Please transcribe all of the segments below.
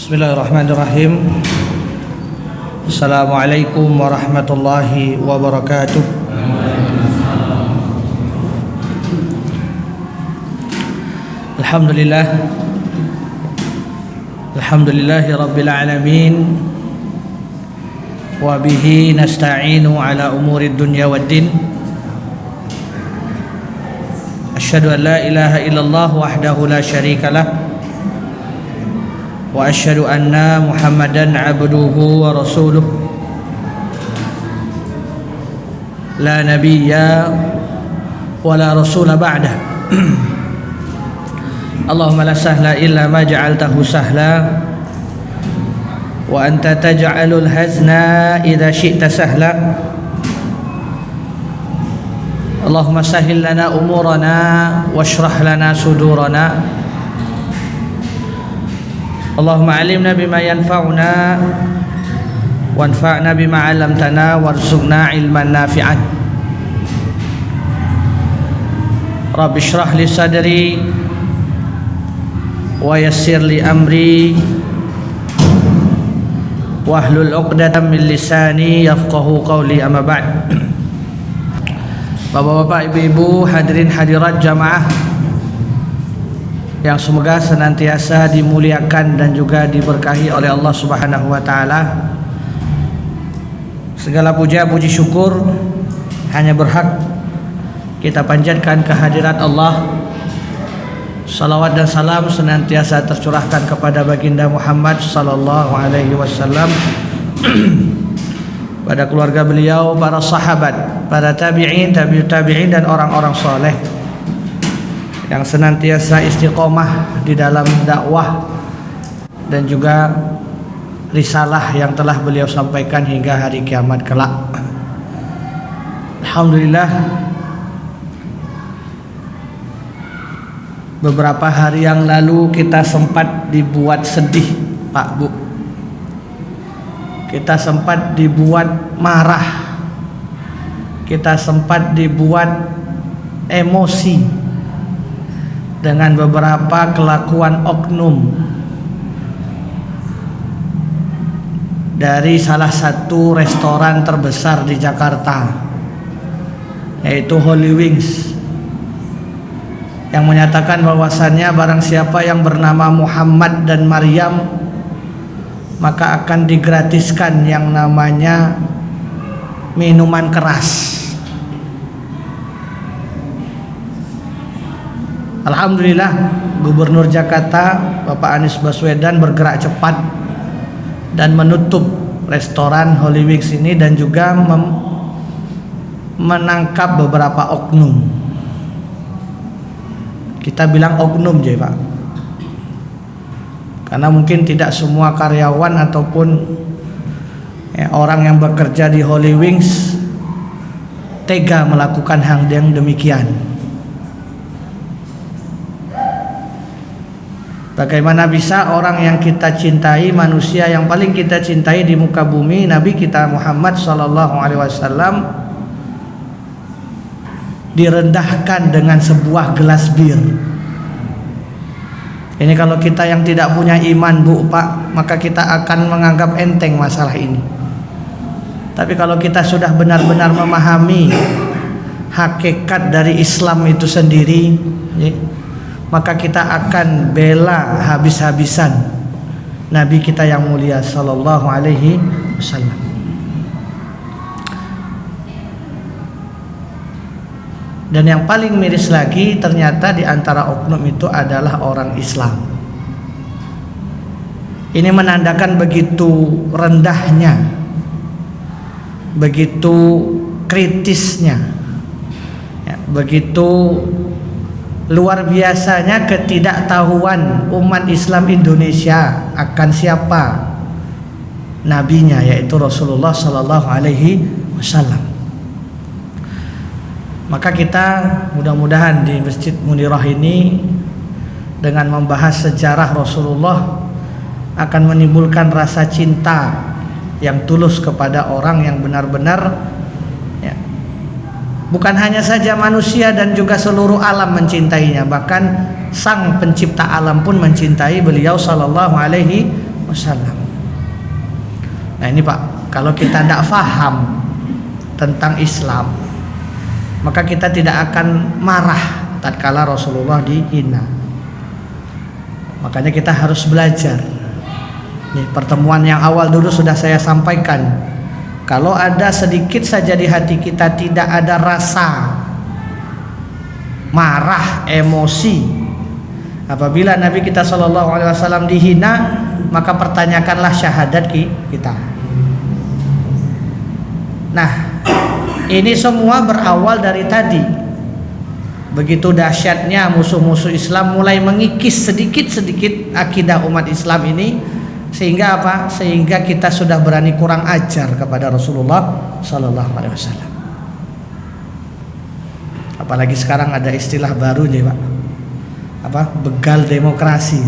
Bismillahirrahmanirrahim. Assalamualaikum warahmatullahi wabarakatuh. Alhamdulillahi rabbil alamin. Wa bihi nasta'inu ala umuri dunya waddin. Asyhadu an la ilaha illallah wahdahu la syarikalah. Wa asyhadu anna Muhammadan abduhu wa rasuluh. La nabiyya wa la rasula ba'dah. Allahumma la sahla illa ma ja'altahu sahla wa anta taj'alul hazna idza syi'ta sahla. Allahumma sahhil lana umurana washrah lana sudurana. Allahumma alimna bima yanfa'una wanfa'na bima 'allamtana warzuqna ilman nafi'an. Rabbi shrah li sadri wa yassir li amri wahlul 'uqdatam min lisani yafqahu qawli, amma ba'd. Bapak-bapak, ibu-ibu, hadirin hadirat jamaah yang semoga senantiasa dimuliakan dan juga diberkahi oleh Allah Subhanahu wa taala. Segala puja puji syukur hanya berhak kita panjatkan kehadirat Allah. Salawat dan salam senantiasa tercurahkan kepada baginda Muhammad sallallahu alaihi wasallam, pada keluarga beliau, para sahabat, para tabi'in, tabi'ut tabi'in dan orang-orang saleh yang senantiasa istiqomah di dalam dakwah dan juga risalah yang telah beliau sampaikan hingga hari kiamat kelak. Alhamdulillah, beberapa hari yang lalu kita sempat dibuat sedih, Pak Bu. Kita sempat dibuat marah. Kita sempat dibuat emosi dengan beberapa kelakuan oknum dari salah satu restoran terbesar di Jakarta, yaitu Holy Wings, yang menyatakan bahwasannya barang siapa yang bernama Muhammad dan Maryam maka akan digratiskan yang namanya minuman keras. Alhamdulillah, Gubernur Jakarta Bapak Anies Baswedan bergerak cepat dan menutup restoran Holy Wings ini dan juga menangkap beberapa oknum. Kita bilang oknum aja, Pak, karena mungkin tidak semua karyawan ataupun orang yang bekerja di Holy Wings tega melakukan hal yang demikian. Bagaimana bisa orang yang kita cintai, manusia yang paling kita cintai di muka bumi, Nabi kita Muhammad sallallahu alaihi wasallam, direndahkan dengan sebuah gelas bir. Ini kalau kita yang tidak punya iman, Bu, Pak, maka kita akan menganggap enteng masalah ini. Tapi kalau kita sudah benar-benar memahami hakikat dari Islam itu sendiri, maka kita akan bela habis-habisan Nabi kita yang mulia sallallahu alaihi wasallam. Dan yang paling miris lagi, ternyata di antara oknum itu adalah orang Islam. Ini menandakan begitu rendahnya, begitu kritisnya, begitu luar biasanya ketidaktahuan umat Islam Indonesia akan siapa nabinya, yaitu Rasulullah sallallahu alaihi wasallam. Maka kita mudah-mudahan di Masjid Munirah ini dengan membahas sejarah Rasulullah akan menimbulkan rasa cinta yang tulus kepada orang yang benar-benar bukan hanya saja manusia dan juga seluruh alam mencintainya, bahkan sang pencipta alam pun mencintai beliau sallallahu alaihi wasallam. Nah ini Pak, kalau kita tidak faham tentang Islam, maka kita tidak akan marah tatkala Rasulullah dihina. Makanya kita harus belajar. Nih, pertemuan yang awal dulu sudah saya sampaikan, kalau ada sedikit saja di hati kita tidak ada rasa marah, emosi, apabila Nabi kita SAW dihina, maka pertanyakanlah syahadat kita. Nah, ini semua berawal dari tadi. Begitu dahsyatnya musuh-musuh Islam mulai mengikis sedikit-sedikit akidah umat Islam ini, sehingga apa? Sehingga kita sudah berani kurang ajar kepada Rasulullah SAW. Apalagi sekarang ada istilah baru nih Pak, apa? Begal demokrasi.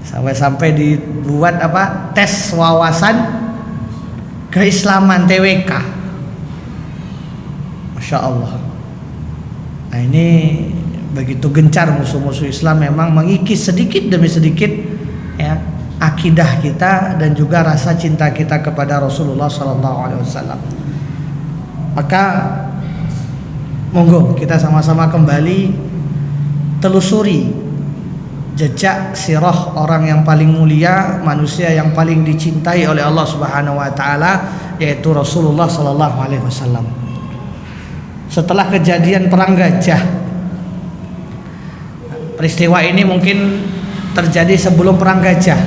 Sampai-sampai dibuat apa? Tes wawasan keislaman TWK. Masya Allah. Nah ini begitu gencar musuh-musuh Islam memang mengikis sedikit demi sedikit ya akidah kita dan juga rasa cinta kita kepada Rasulullah SAW. Maka monggo kita sama-sama kembali telusuri jejak sirah orang yang paling mulia, manusia yang paling dicintai oleh Allah Subhanahu wa taala, yaitu Rasulullah sallallahu alaihi wasallam. Setelah kejadian perang Gajah, peristiwa ini mungkin terjadi sebelum perang Gajah.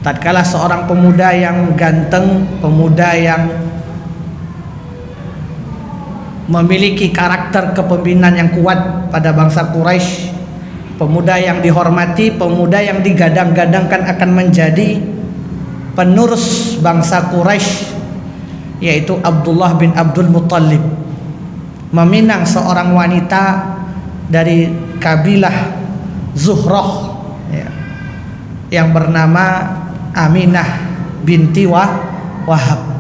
Tatkala seorang pemuda yang ganteng, pemuda yang memiliki karakter kepemimpinan yang kuat pada bangsa Quraisy, pemuda yang dihormati, pemuda yang digadang-gadangkan akan menjadi penerus bangsa Quraisy, yaitu Abdullah bin Abdul Muttalib, meminang seorang wanita dari kabilah Zuhrah ya, yang bernama Aminah binti Wahab.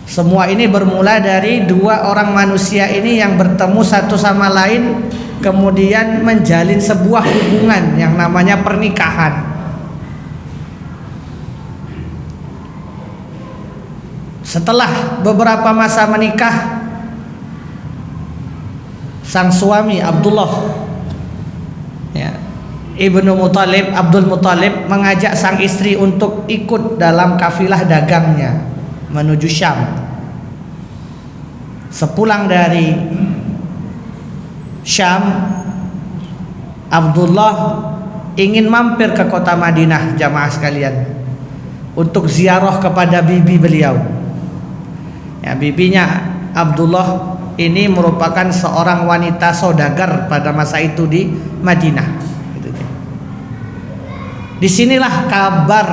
Semua ini bermula dari dua orang manusia ini yang bertemu satu sama lain, kemudian menjalin sebuah hubungan yang namanya pernikahan. Setelah beberapa masa menikah, sang suami Abdullah ya, Ibnu Muttalib, Abdul Muttalib mengajak sang istri untuk ikut dalam kafilah dagangnya menuju Syam. Sepulang dari Syam, Abdullah ingin mampir ke kota Madinah, jamaah sekalian, untuk ziarah kepada bibi beliau. Ya, bibinya Abdullah ini merupakan seorang wanita saudagar pada masa itu di Madinah. Disinilah kabar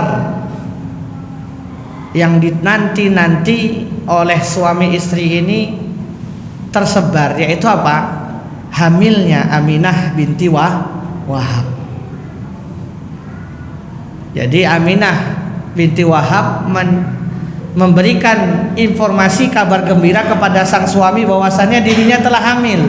yang dinanti-nanti oleh suami istri ini tersebar, yaitu apa? Hamilnya Aminah binti Wahab. Jadi Aminah binti Wahab memberikan informasi kabar gembira kepada sang suami bahwasannya dirinya telah hamil.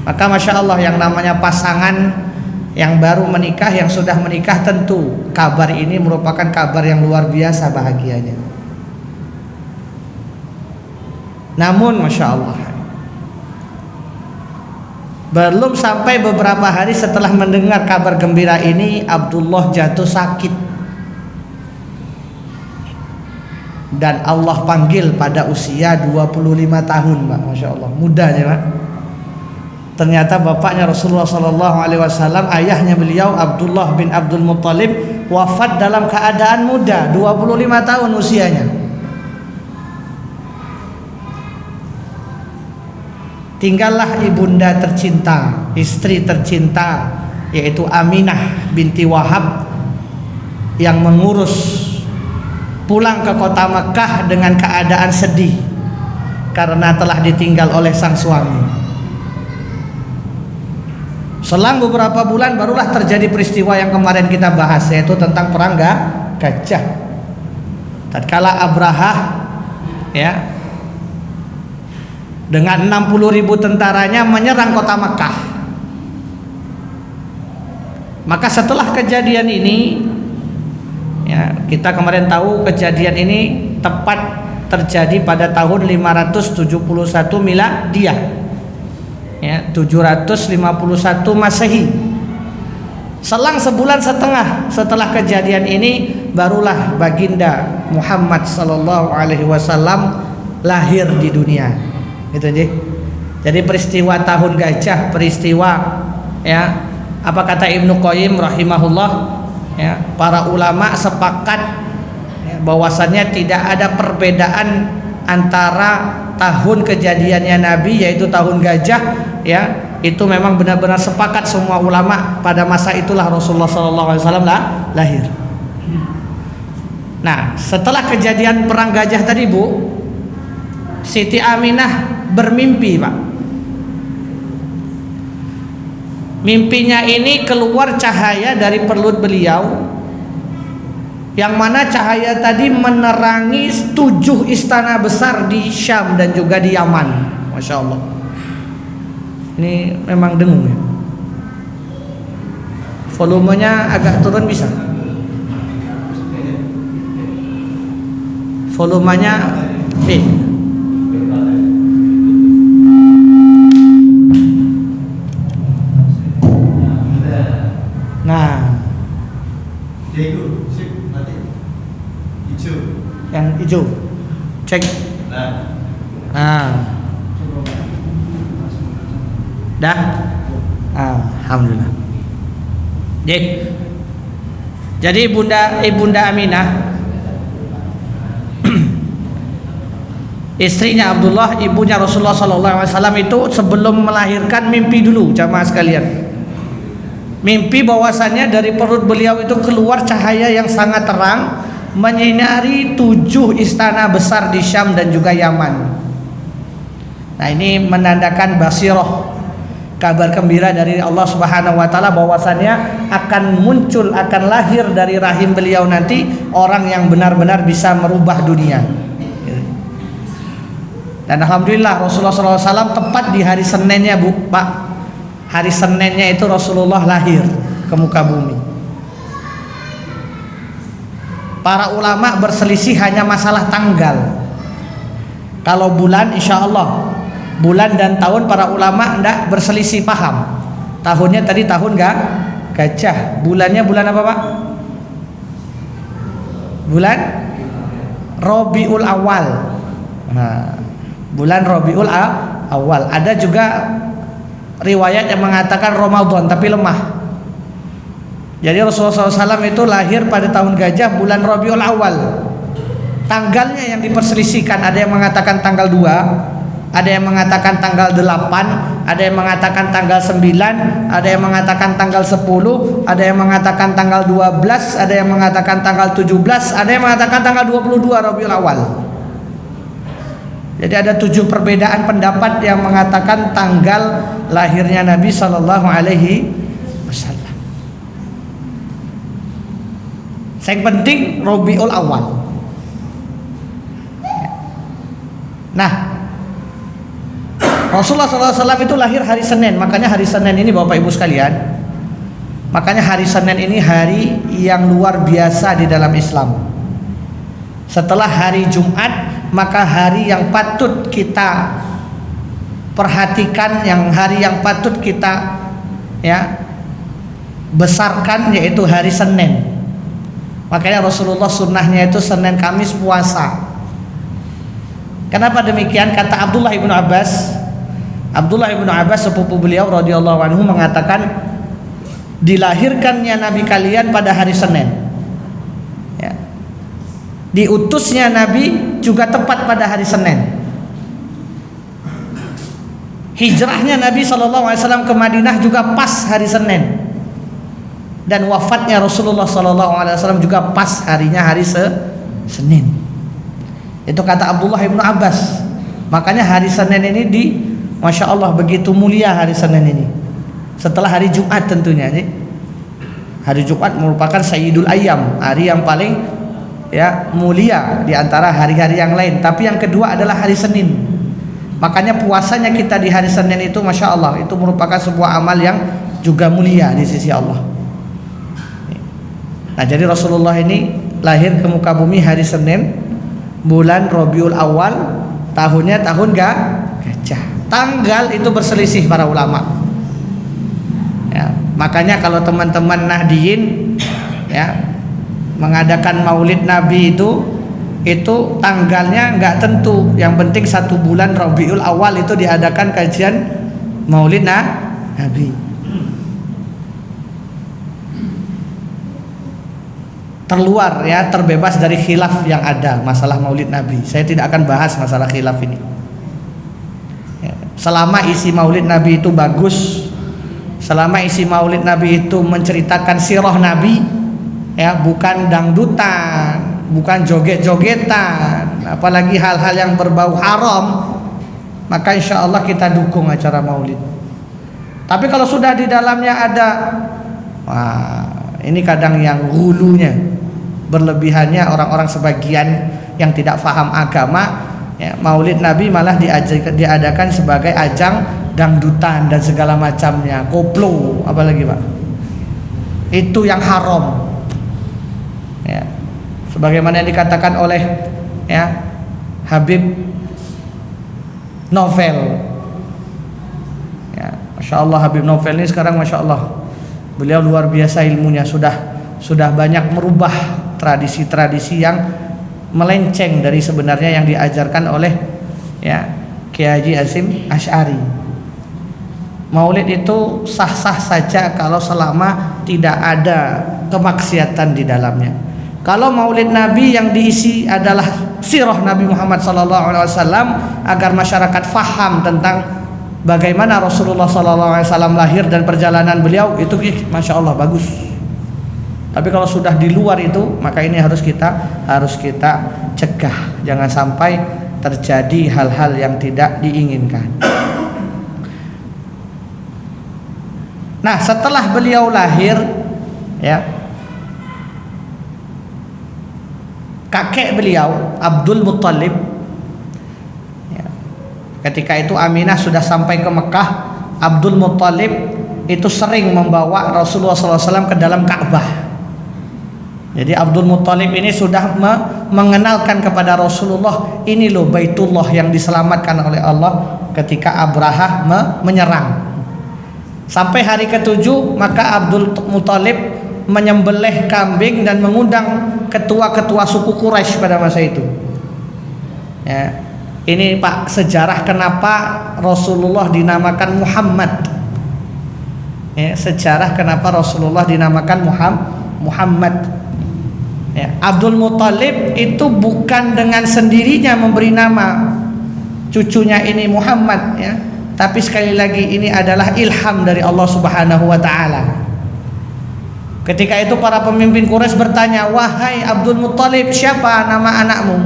Maka Masya Allah, yang namanya pasangan yang baru menikah, yang sudah menikah, tentu kabar ini merupakan kabar yang luar biasa bahagianya. Namun Masya Allah, belum sampai beberapa hari setelah mendengar kabar gembira ini, Abdullah jatuh sakit dan Allah panggil pada usia 25 tahun, Pak. Masya Allah, mudanya, Pak. Ternyata bapaknya Rasulullah SAW, ayahnya beliau Abdullah bin Abdul Muttalib, wafat dalam keadaan muda, 25 tahun usianya. Tinggallah ibunda tercinta, istri tercinta, yaitu Aminah binti Wahab, yang mengurus, pulang ke kota Mekah dengan keadaan sedih karena telah ditinggal oleh sang suami. Selang beberapa bulan barulah terjadi peristiwa yang kemarin kita bahas, yaitu tentang perang Gajah. Tatkala Abrahah ya dengan 60.000 tentaranya menyerang kota Mekah. Maka setelah kejadian ini, ya, kita kemarin tahu kejadian ini tepat terjadi pada tahun 571 Miladiah, ya, 751 Masehi. Selang sebulan setengah setelah kejadian ini, barulah baginda Muhammad sallallahu alaihi wasallam lahir di dunia. Gitu aja. Jadi peristiwa tahun gajah, peristiwa, ya, apa kata Ibnu Qayyim rahimahullah, ya, para ulama sepakat, ya, bahwasannya tidak ada perbedaan antara tahun kejadiannya Nabi yaitu tahun gajah, ya, itu memang benar-benar sepakat semua ulama pada masa itulah Rasulullah SAW lahir. Nah, setelah kejadian perang gajah tadi, Bu, Siti Aminah bermimpi, Pak. Mimpinya ini keluar cahaya dari perut beliau, yang mana cahaya tadi menerangi 7 istana besar di Syam dan juga di Yaman. Masya Allah. Ini memang dengung ya. Volumenya agak turun bisa? Volumenya B. Nah, yang hijau cek. Nah, dah, alhamdulillah. Jadi ibunda Aminah, istrinya Abdullah, ibunya Rasulullah SAW itu sebelum melahirkan mimpi dulu, jamaah sekalian. Mimpi bahwasannya dari perut beliau itu keluar cahaya yang sangat terang menyinari 7 istana besar di Syam dan juga Yaman. Nah, ini menandakan basirah, kabar gembira dari Allah Subhanahu wa taala bahwasannya akan muncul, akan lahir dari rahim beliau nanti orang yang benar-benar bisa merubah dunia. Dan alhamdulillah Rasulullah SAW tepat di hari Seninnya, Bu, Pak. Hari Seninnya itu Rasulullah lahir ke muka bumi. Para ulama berselisih hanya masalah tanggal. Kalau bulan, insya Allah bulan dan tahun para ulama tidak berselisih paham. Tahunnya tadi tahun gajah. Bulannya bulan apa, Pak? Bulan Rabiul Awal. Nah, bulan Rabiul Awal. Ada juga riwayat yang mengatakan Ramadan tapi lemah. Jadi Rasulullah SAW itu lahir pada tahun gajah bulan Rabiul Awal. Tanggalnya yang diperselisihkan, ada yang mengatakan tanggal 2, ada yang mengatakan tanggal 8, ada yang mengatakan tanggal 9, ada yang mengatakan tanggal 10, ada yang mengatakan tanggal 12, ada yang mengatakan tanggal 17, ada yang mengatakan tanggal 22 Rabiul Awal. Jadi ada 7 perbedaan pendapat yang mengatakan tanggal lahirnya Nabi Sallallahu Alaihi Wasallam. Yang penting Rabiul Awal. Nah, Rasulullah SAW itu lahir hari Senin. Makanya hari Senin ini, Bapak Ibu sekalian, makanya hari Senin ini hari yang luar biasa di dalam Islam. Setelah hari Jumat, maka hari yang patut kita perhatikan, hari yang patut kita, ya, besarkan, yaitu hari Senin. Makanya Rasulullah sunnahnya itu Senin Kamis puasa. Kenapa demikian? Kata Abdullah ibnu Abbas, sepupu beliau radhiyallahu anhu, mengatakan dilahirkannya Nabi kalian pada hari Senin, ya. Diutusnya Nabi juga tepat pada hari Senin. Hijrahnya Nabi SAW ke Madinah juga pas hari Senin. Dan wafatnya Rasulullah SAW juga pas harinya hari Senin. Itu kata Abdullah ibnu Abbas. Makanya hari Senin ini Masya Allah begitu mulia hari Senin ini. Setelah hari Jumat tentunya. Hari Jumat merupakan Sayyidul Ayyam, hari yang paling, ya, mulia di antara hari-hari yang lain. Tapi yang kedua adalah hari Senin. Makanya puasanya kita di hari Senin itu, Masya Allah, itu merupakan sebuah amal yang juga mulia di sisi Allah. Nah, jadi Rasulullah ini lahir ke muka bumi hari Senin, bulan Rabiul Awal, tahunnya tahun gajah. Tanggal itu berselisih para ulama. Ya, makanya kalau teman-teman Nahdiyin ya mengadakan Maulid Nabi itu tanggalnya nggak tentu. Yang penting 1 bulan Rabiul Awal itu diadakan kajian Maulid Nabi. Terluar ya, terbebas dari khilaf yang ada masalah Maulid Nabi. Saya tidak akan bahas masalah khilaf ini. Ya, selama isi Maulid Nabi itu bagus, selama isi Maulid Nabi itu menceritakan sirah Nabi, ya, bukan dangdutan, bukan joget-jogetan, apalagi hal-hal yang berbau haram, maka insya Allah kita dukung acara Maulid. Tapi kalau sudah di dalamnya ada, wah, ini kadang yang hulunya, berlebihannya orang-orang sebagian yang tidak paham agama, ya, Maulid Nabi malah diadakan sebagai ajang dangdutan dan segala macamnya, koplo, apalagi Pak, itu yang haram. Ya, sebagaimana yang dikatakan oleh ya Habib Novel, ya, Masya Allah, Habib Novel ini sekarang Masya Allah, beliau luar biasa ilmunya, sudah banyak merubah tradisi-tradisi yang melenceng dari sebenarnya yang diajarkan oleh ya Kiai Haji Hasyim Asy'ari. Maulid itu sah-sah saja kalau selama tidak ada kemaksiatan di dalamnya. Kalau Maulid Nabi yang diisi adalah sirah Nabi Muhammad SAW agar masyarakat faham tentang bagaimana Rasulullah SAW lahir dan perjalanan beliau, itu Masya Allah bagus. Tapi kalau sudah di luar itu, maka ini harus kita cegah, jangan sampai terjadi hal-hal yang tidak diinginkan. Nah, setelah beliau lahir, ya, kakek beliau Abdul Muttalib, ya, ketika itu Aminah sudah sampai ke Mekah, Abdul Muttalib itu sering membawa Rasulullah SAW ke dalam Ka'bah. Jadi Abdul Muttalib ini sudah mengenalkan kepada Rasulullah, ini loh Baitullah yang diselamatkan oleh Allah ketika Abrahah menyerang. Sampai hari ke-7 maka Abdul Muttalib menyembelih kambing dan mengundang ketua-ketua suku Quraisy pada masa itu. Ya, ini Pak sejarah kenapa Rasulullah dinamakan Muhammad. Ya, sejarah kenapa Rasulullah dinamakan Muhammad. Ya, Abdul Muttalib itu bukan dengan sendirinya memberi nama cucunya ini Muhammad, ya, tapi sekali lagi ini adalah ilham dari Allah Subhanahu wa taala. Ketika itu para pemimpin Quraisy bertanya, "Wahai Abdul Muttalib, siapa nama anakmu?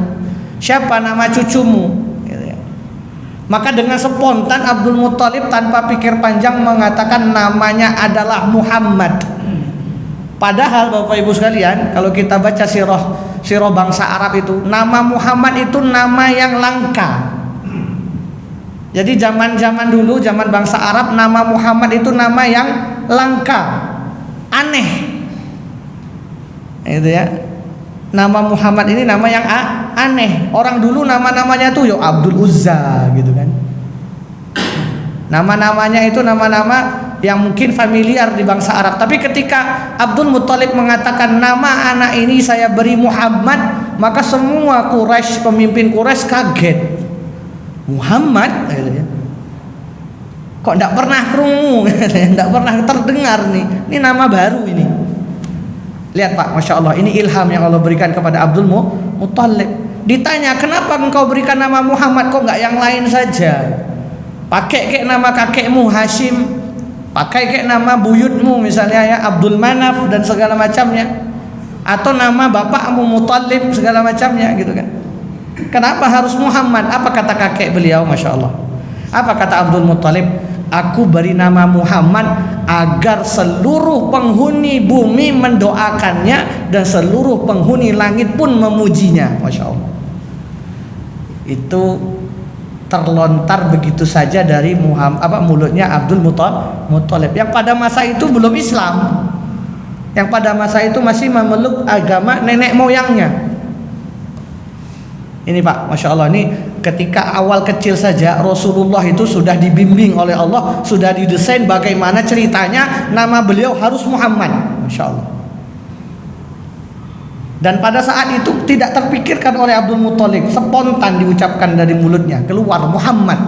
Siapa nama cucumu?" Gitu ya. Maka dengan spontan Abdul Muttalib tanpa pikir panjang mengatakan namanya adalah Muhammad. Padahal Bapak Ibu sekalian, kalau kita baca sirah bangsa Arab itu, nama Muhammad itu nama yang langka. Jadi zaman dulu, zaman bangsa Arab, nama Muhammad itu nama yang langka, aneh. Itu ya. Nama Muhammad ini nama yang aneh. Orang dulu nama-namanya tuh yo Abdul Uzza gitu kan. Nama-namanya itu nama-nama yang mungkin familiar di bangsa Arab. Tapi ketika Abdul Muttalib mengatakan nama anak ini saya beri Muhammad, maka semua Quraisy, pemimpin Quraisy kaget. Muhammad, kok tidak pernah krungu, tidak pernah terdengar nih. Ini nama baru ini. Lihat Pak, Masya Allah, ini ilham yang Allah berikan kepada Abdul Muttalib. Ditanya, kenapa engkau berikan nama Muhammad, kok nggak yang lain saja? Pakai kayak nama kakekmu Hashim, pakai kayak nama buyutmu misalnya ya Abdul Manaf dan segala macamnya, atau nama bapakmu Muttalib segala macamnya gitu kan. Kenapa harus Muhammad? Apa kata kakek beliau? Masya Allah. Apa kata Abdul Muttalib? Aku beri nama Muhammad agar seluruh penghuni bumi mendoakannya dan seluruh penghuni langit pun memujinya. Masya Allah. Itu terlontar begitu saja dari mulutnya Abdul Muttalib yang pada masa itu belum Islam. yang pada masa itu masih memeluk agama nenek moyangnya. Ini Pak, Masya Allah, ini ketika awal kecil saja Rasulullah itu sudah dibimbing oleh Allah, sudah didesain bagaimana ceritanya nama beliau harus Muhammad, Masya Allah. Dan pada saat itu tidak terpikirkan oleh Abdul Muthalib, spontan diucapkan dari mulutnya, keluar Muhammad.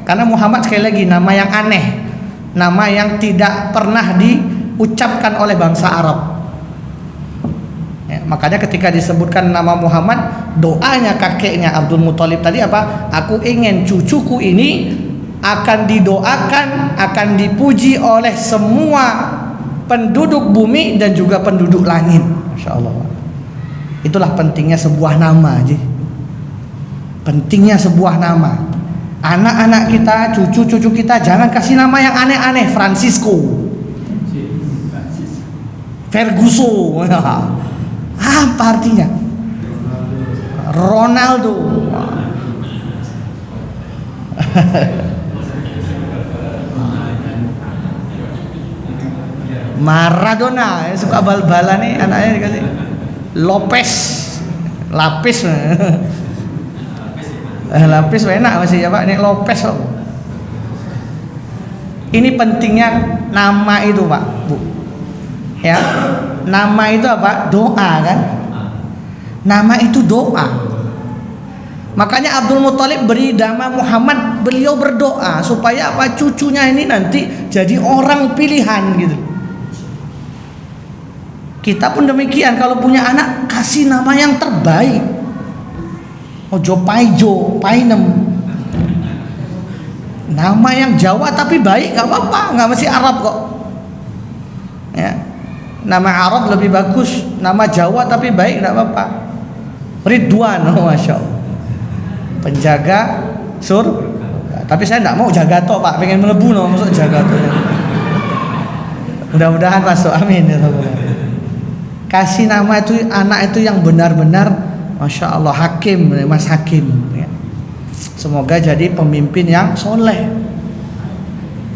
Karena Muhammad sekali lagi nama yang aneh, nama yang tidak pernah diucapkan oleh bangsa Arab. Makanya ketika disebutkan nama Muhammad, doanya kakeknya Abdul Muthalib tadi apa? Aku ingin cucuku ini akan didoakan, akan dipuji oleh semua penduduk bumi dan juga penduduk langit. Masya Allah. Itulah pentingnya sebuah nama, pentingnya sebuah nama. Anak-anak kita, cucu-cucu kita jangan kasih nama yang aneh-aneh. Francisco, Ferguson, apa artinya? Ronaldo, Maradona, suka bal-balan nih anaknya dikasih Lopez, lapis. Lapis enak masih ya Pak, ini Lopez kok. Ini pentingnya nama itu Pak, Bu. Ya, nama itu apa? Doa kan? Nama itu doa. Makanya Abdul Muthalib beri nama Muhammad, beliau berdoa supaya apa? Cucunya ini nanti jadi orang pilihan gitu. Kita pun demikian, kalau punya anak kasih nama yang terbaik. Ojo Paijo, Painem. Nama yang Jawa tapi baik, nggak apa-apa, nggak mesti Arab kok. Ya. Nama Arab lebih bagus, nama Jawa tapi baik, nggak apa-apa. Ridwan, oh, Masya Allah. Penjaga surga. Tapi saya nggak mau Jagato Pak, pengen melebu no, masuk Jagato. Mudah-mudahan masuk, amin ya Allah. Kasih nama itu anak itu yang benar-benar Masya Allah, Hakim, Mas Hakim ya. Semoga jadi pemimpin yang soleh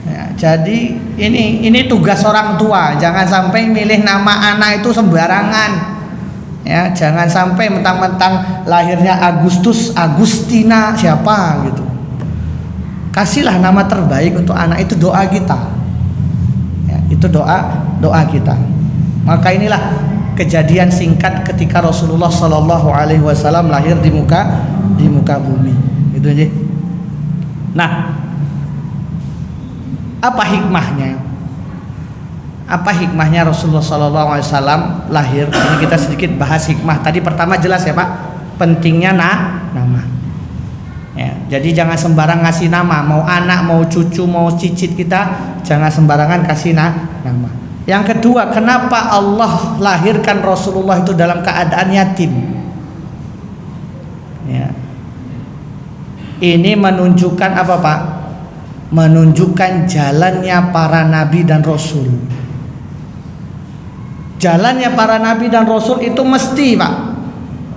ya. Jadi ini tugas orang tua. Jangan sampai milih nama anak itu sembarangan ya. Jangan sampai mentang-mentang lahirnya Agustus, Agustina, siapa gitu. Kasihlah nama terbaik untuk anak, itu doa kita ya. Itu doa kita. Maka inilah kejadian singkat ketika Rasulullah Sallallahu Alaihi Wasallam lahir di muka bumi, gitu aja. Nah, apa hikmahnya? Apa hikmahnya Rasulullah Sallallahu Alaihi Wasallam lahir? Ini kita sedikit bahas hikmah. Tadi pertama jelas ya Pak, pentingnya nama. Ya, jadi jangan sembarang ngasih nama, mau anak, mau cucu, mau cicit kita, jangan sembarangan kasih nama. Yang kedua, kenapa Allah lahirkan Rasulullah itu dalam keadaan yatim? Ya. Ini menunjukkan apa Pak? Menunjukkan jalannya para nabi dan rasul. Jalannya para nabi dan rasul itu mesti Pak,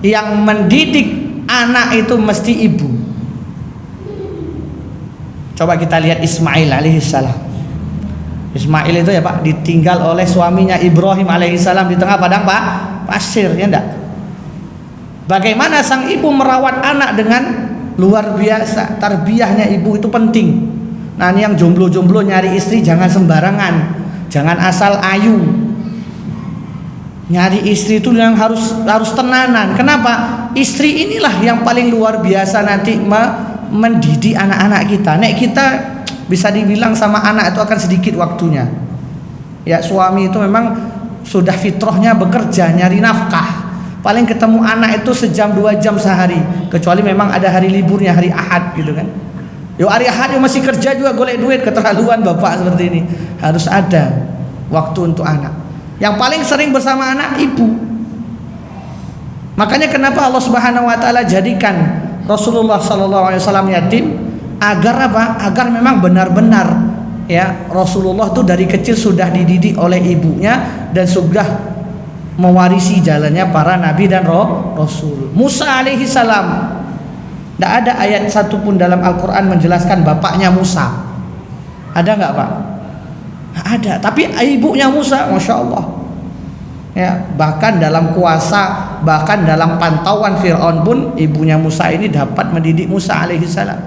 yang mendidik anak itu mesti ibu. Coba kita lihat Ismail alaihissalam. Ismail itu ya Pak ditinggal oleh suaminya Ibrahim alaihissalam di tengah padang Pak pasir, ya enggak? Bagaimana sang ibu merawat anak dengan luar biasa. Tarbiyahnya ibu itu penting. Nah, ini yang jomblo-jomblo nyari istri jangan sembarangan, jangan asal ayu. Nyari istri itu yang harus tenanan. Kenapa? Istri inilah yang paling luar biasa nanti mendidik anak-anak kita. Nek kita bisa dibilang sama anak itu akan sedikit waktunya. Ya, suami itu memang sudah fitrahnya bekerja nyari nafkah. Paling ketemu anak itu sejam 2 jam sehari, kecuali memang ada hari liburnya, hari Ahad gitu kan. Yo hari Ahad yo masih kerja juga golek duit, keterlaluan bapak seperti ini. Harus ada waktu untuk anak. Yang paling sering bersama anak ibu. Makanya kenapa Allah Subhanahu wa taala jadikan Rasulullah sallallahu alaihi wasallam yatim? Agar apa? Agar memang benar-benar ya Rasulullah itu dari kecil sudah dididik oleh ibunya dan sudah mewarisi jalannya para nabi dan rasul. Musa alaihi salam, tidak ada ayat satupun dalam Al-Quran menjelaskan bapaknya Musa. Ada nggak Pak? Nggak ada. Tapi ibunya Musa, masya Allah, ya, bahkan dalam kuasa, bahkan dalam pantauan Fir'aun pun ibunya Musa ini dapat mendidik Musa alaihissalam.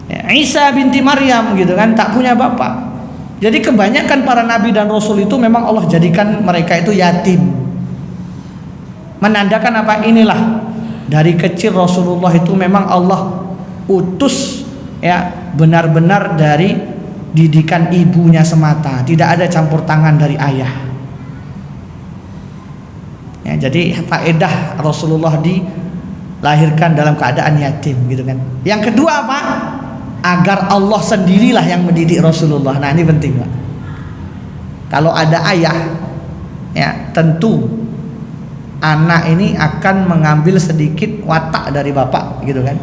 Ya, Isa binti Maryam gitu kan, tak punya bapak. Jadi kebanyakan para nabi dan rasul itu memang Allah jadikan mereka itu yatim. Menandakan apa? Inilah, dari kecil Rasulullah itu memang Allah utus, ya, benar-benar dari didikan ibunya semata, tidak ada campur tangan dari ayah. Ya, jadi faedah Rasulullah dilahirkan dalam keadaan yatim gitu kan. Yang kedua apa? Agar Allah sendirilah yang mendidik Rasulullah. Nah, ini penting, Pak. Kalau ada ayah, ya, tentu anak ini akan mengambil sedikit watak dari bapak gitu kan.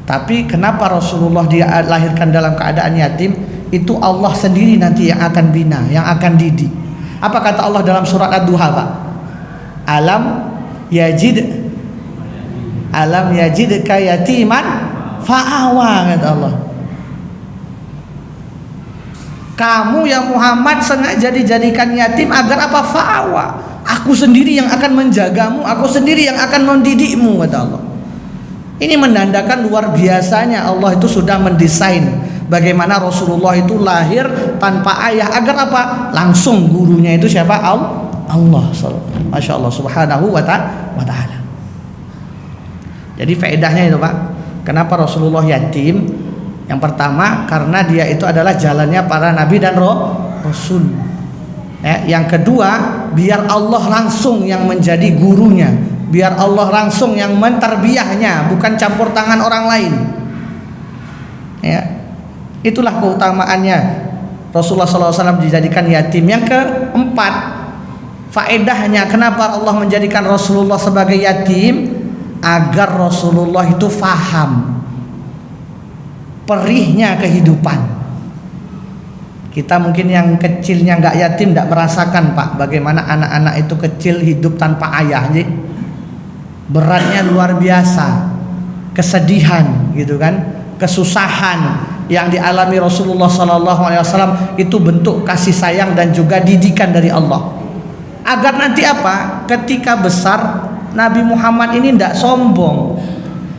Tapi kenapa Rasulullah dilahirkan dalam keadaan yatim? Itu Allah sendiri nanti yang akan bina, yang akan didik. Apa kata Allah dalam surat Ad-Duha, Pak? Alam yajidka yatiman fa'awa, kata Allah. Kamu yang Muhammad sengaja dijadikan yatim agar apa? Fa'awa. Aku sendiri yang akan menjagamu, aku sendiri yang akan mendidikmu, kata Allah. Ini menandakan luar biasanya Allah itu sudah mendesain bagaimana Rasulullah itu lahir tanpa ayah agar apa? Langsung gurunya itu siapa? Allah. Masya Allah subhanahu wa ta'ala. Jadi faedahnya itu, Pak. Kenapa Rasulullah yatim? Yang pertama karena dia itu adalah jalannya para nabi dan rasul. Yang kedua, biar Allah langsung yang menjadi gurunya, biar Allah langsung yang menterbiahnya, bukan campur tangan orang lain. Ya, itulah keutamaannya Rasulullah SAW dijadikan yatim. Yang keempat, faedahnya kenapa Allah menjadikan Rasulullah sebagai yatim? Agar Rasulullah itu faham perihnya kehidupan. Kita mungkin yang kecilnya nggak yatim nggak merasakan, Pak, bagaimana anak-anak itu kecil hidup tanpa ayah. Jadi beratnya luar biasa, kesedihan gitu kan, kesusahan yang dialami Rasulullah SAW itu bentuk kasih sayang dan juga didikan dari Allah. Agar nanti apa? Ketika besar Nabi Muhammad ini tidak sombong.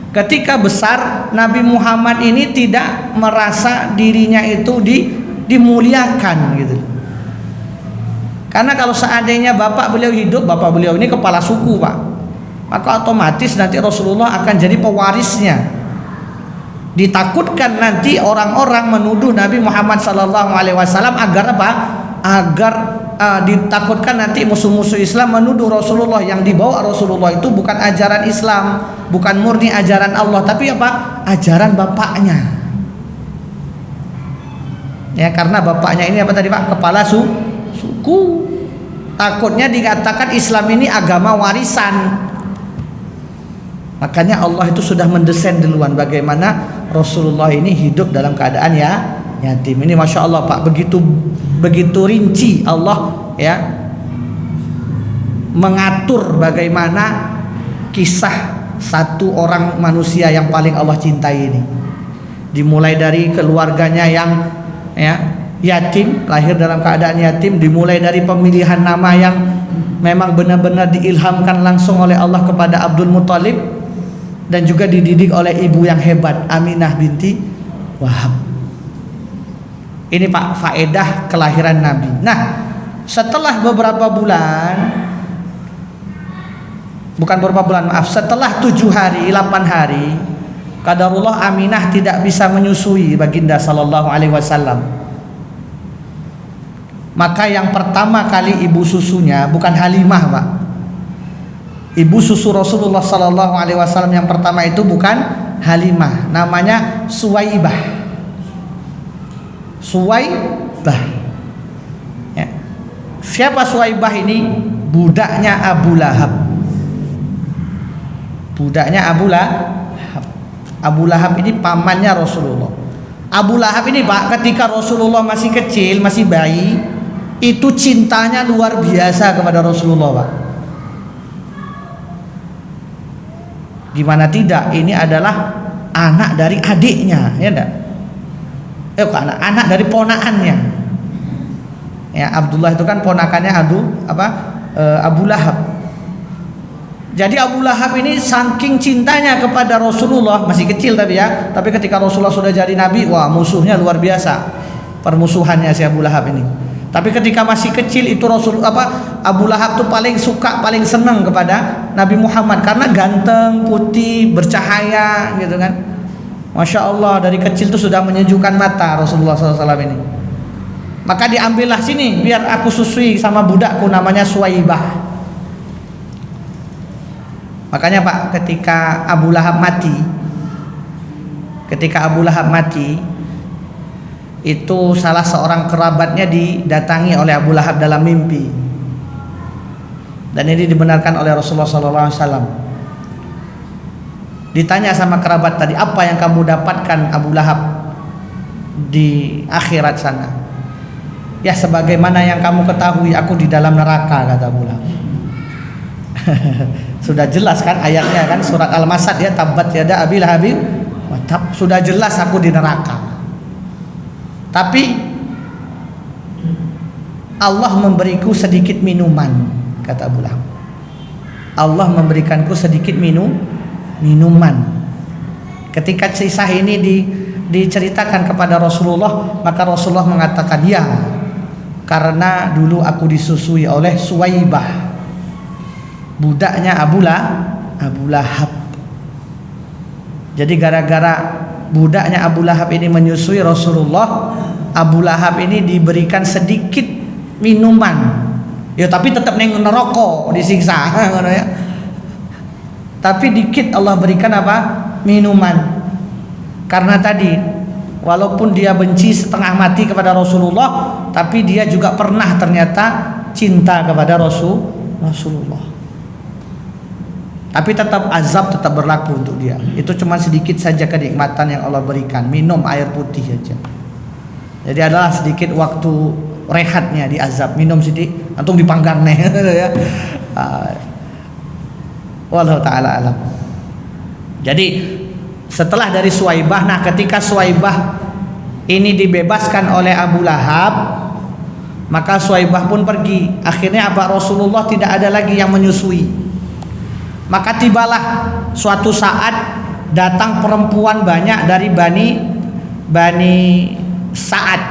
Ketika besar Nabi Muhammad ini tidak merasa dirinya itu dimuliakan gitu. Karena kalau seandainya bapak beliau hidup, bapak beliau ini kepala suku, Pak, maka otomatis nanti Rasulullah akan jadi pewarisnya. Ditakutkan nanti orang-orang menuduh Nabi Muhammad SAW agar apa? Agar ditakutkan nanti musuh-musuh Islam menuduh Rasulullah yang dibawa Rasulullah itu bukan ajaran Islam, bukan murni ajaran Allah, tapi apa? Ajaran bapaknya. Ya, karena bapaknya ini apa tadi, Pak? Kepala suku. Takutnya dikatakan Islam ini agama warisan. Makanya Allah itu sudah mendesain duluan bagaimana Rasulullah ini hidup dalam keadaan yatim. Ini masya Allah, Pak, begitu rinci Allah ya mengatur bagaimana kisah satu orang manusia yang paling Allah cintai ini. Dimulai dari keluarganya yang yatim, lahir dalam keadaan yatim, dimulai dari pemilihan nama yang memang benar-benar diilhamkan langsung oleh Allah kepada Abdul Muthalib, dan juga dididik oleh ibu yang hebat, Aminah binti Wahab. Ini, Pak, faedah kelahiran Nabi. Nah, setelah beberapa bulan, setelah 7 hari, 8 hari, qadarullah Aminah tidak bisa menyusui baginda sallallahu alaihi wasallam. Maka yang pertama kali ibu susunya bukan Halimah, Pak. Ibu susu Rasulullah sallallahu alaihi wasallam yang pertama itu bukan Halimah, namanya Suwaibah. Ya. Siapa Suwaibah ini? Budaknya Abu Lahab. Abu Lahab ini pamannya Rasulullah. Abu Lahab ini, Pak, ketika Rasulullah masih kecil, masih bayi, itu cintanya luar biasa kepada Rasulullah, Pak. Gimana tidak? Ini adalah anak dari adiknya, ya enggak? anak dari ponakannya. Ya, Abdullah itu kan ponakannya Abu Lahab. Jadi Abu Lahab ini saking cintanya kepada Rasulullah, masih kecil tapi ketika Rasulullah sudah jadi nabi, wah musuhnya luar biasa. Permusuhannya si Abu Lahab ini. Tapi ketika masih kecil itu Abu Lahab tuh paling suka, paling senang kepada Nabi Muhammad karena ganteng, putih, bercahaya gitu kan. Masya Allah, dari kecil tuh sudah menyejukkan mata Rasulullah SAW ini. Maka diambillah sini biar aku susui sama budakku namanya Suwaibah. Makanya Pak, ketika Abu Lahab mati, itu salah seorang kerabatnya didatangi oleh Abu Lahab dalam mimpi. Dan ini dibenarkan oleh Rasulullah SAW. Ditanya sama kerabat tadi, apa yang kamu dapatkan Abu Lahab di akhirat sana? Ya sebagaimana yang kamu ketahui, aku di dalam neraka, kata Abu Lahab. Sudah jelas kan ayatnya kan, surat Al-Masad ya, tabat yada abi lahabin wa tab, sudah jelas aku di neraka. Tapi Allah memberiku sedikit minuman, kata Abu Lahab. Allah memberikanku sedikit minuman. Ketika kisah ini diceritakan kepada Rasulullah, maka Rasulullah mengatakan, ya, karena dulu aku disusui oleh Suwaibah, budaknya Abu Lahab. Jadi gara-gara budaknya Abu Lahab ini menyusui Rasulullah, Abu Lahab ini diberikan sedikit minuman. Ya tapi tetap neng neraka disiksa ya. Tapi dikit Allah berikan minuman. Karena tadi walaupun dia benci setengah mati kepada Rasulullah, tapi dia juga pernah ternyata cinta kepada Rasulullah. Tapi tetap azab tetap berlaku untuk dia. Itu cuma sedikit saja kenikmatan yang Allah berikan, minum air putih saja. Jadi adalah sedikit waktu rehatnya di azab, minum sedikit, antum dipanggang nih ya. Wallahu taala alam. Jadi setelah dari Suwaibah, nah ketika Suwaibah ini dibebaskan oleh Abu Lahab, maka Suwaibah pun pergi. Akhirnya Rasulullah tidak ada lagi yang menyusui. Maka tibalah suatu saat datang perempuan banyak dari Bani Sa'ad,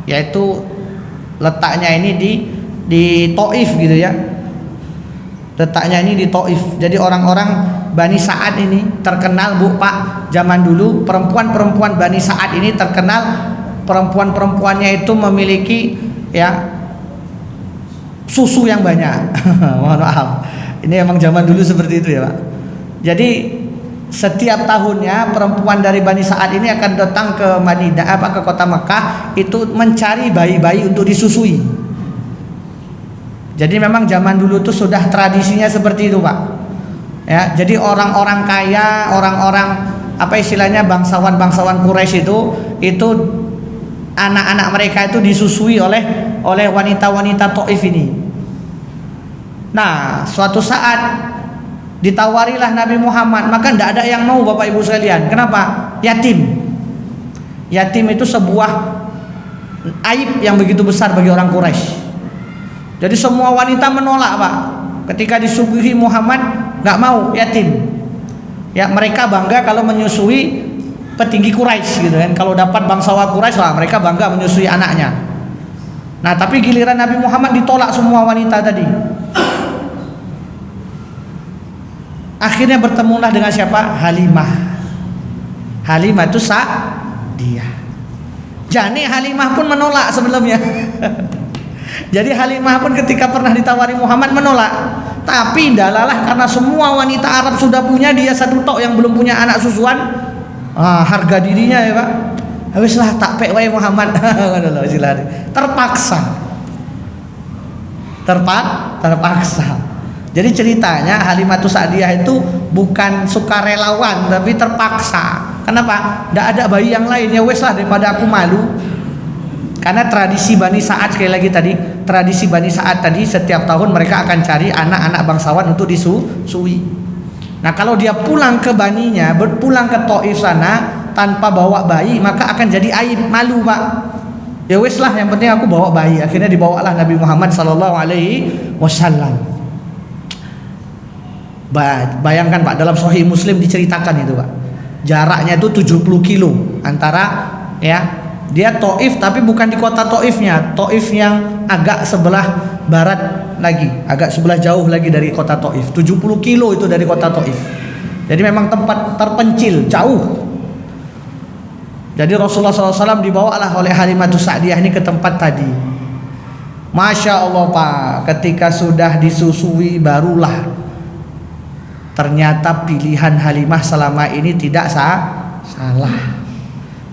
yaitu letaknya ini di Taif gitu ya. Letaknya ini di Taif. Jadi orang-orang Bani Sa'ad ini terkenal Pak, zaman dulu perempuan-perempuan Bani Sa'ad ini terkenal, perempuan-perempuannya itu memiliki ya susu yang banyak. Mohon maaf. Ini emang zaman dulu seperti itu ya Pak. Jadi setiap tahunnya perempuan dari Bani Sa'ad ini akan datang ke Madinah, ke kota Mekah, itu mencari bayi-bayi untuk disusui. Jadi memang zaman dulu tuh sudah tradisinya seperti itu Pak. Ya, jadi orang-orang kaya, orang-orang istilahnya bangsawan Quraisy itu anak-anak mereka itu disusui oleh wanita-wanita Taif ini. Nah, suatu saat ditawarilah Nabi Muhammad, maka tidak ada yang mau Bapak Ibu sekalian. Kenapa? Yatim. Yatim itu sebuah aib yang begitu besar bagi orang Quraisy. Jadi semua wanita menolak Pak. Ketika disuguhi Muhammad, nggak mau yatim. Ya mereka bangga kalau menyusui petinggi Quraisy gitu kan. Kalau dapat bangsawan Quraisy lah mereka bangga menyusui anaknya. Nah tapi giliran Nabi Muhammad ditolak semua wanita tadi. Akhirnya bertemulah dengan siapa? Halimah. Halimah itu dia. Jadi Halimah pun menolak sebelumnya. Jadi Halimah pun ketika pernah ditawari Muhammad menolak. Tapi dalalah karena semua wanita Arab sudah punya, dia satu tok yang belum punya anak susuan. Harga dirinya ya Pak. Habislah tak pek wae Muhammad. Terpaksa. Jadi ceritanya Halimatus Sa'diyah itu bukan sukarelawan tapi terpaksa. Kenapa? Tidak ada bayi yang lain, ya wes lah daripada aku malu. Karena tradisi Bani Sa'ad, sekali lagi tadi, tradisi Bani Sa'ad tadi setiap tahun mereka akan cari anak-anak bangsawan untuk disusui. Nah kalau dia pulang ke baninya, pulang ke Taif sana, tanpa bawa bayi maka akan jadi aib, malu Pak. Ya wes lah, yang penting aku bawa bayi. Akhirnya dibawalah Nabi Muhammad sallallahu alaihi wasallam. Bayangkan Pak, dalam Sahih Muslim diceritakan itu Pak, jaraknya itu 70 kilo antara, ya, dia Taif tapi bukan di kota Taifnya, Taif yang agak sebelah barat lagi, agak sebelah jauh lagi dari kota Taif. 70 kilo itu dari kota Taif. Jadi memang tempat terpencil, jauh. Jadi Rasulullah SAW dibawalah oleh Halimatus Sa'diyah ini ke tempat tadi. Masya Allah Pak, ketika sudah disusui barulah ternyata pilihan Halimah selama ini tidak salah.